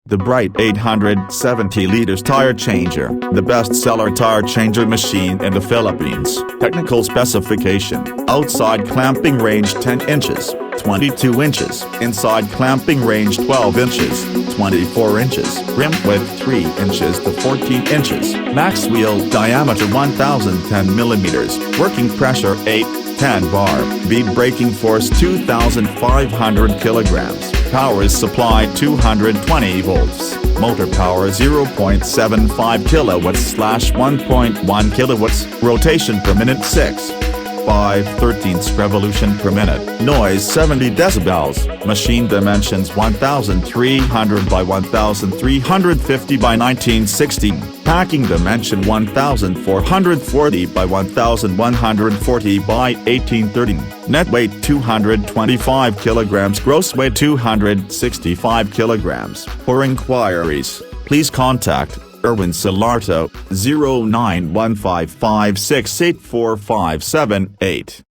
The Bright 870 liters tire changer, the best-seller tire changer machine in the Philippines. Technical specification: outside clamping range 10 inches, 22 inches, inside clamping range 12 inches, 24 inches, rim width 3 inches to 14 inches, max wheel diameter 1010 millimeters, working pressure 810 bar, Bead braking force 2,500 kilograms, power is supplied 220 volts, motor power 0.75 kilowatts/1.1 kilowatts, rotation per minute 6.513 revolution per minute, noise 70 decibels, machine dimensions 1,300 by 1,350 by 1916, packing dimension 1,440 by 1,140 by 1813, net weight 225 kilograms, gross weight 265 kilograms. For inquiries, please contact Erwin Salarto, 091556845778.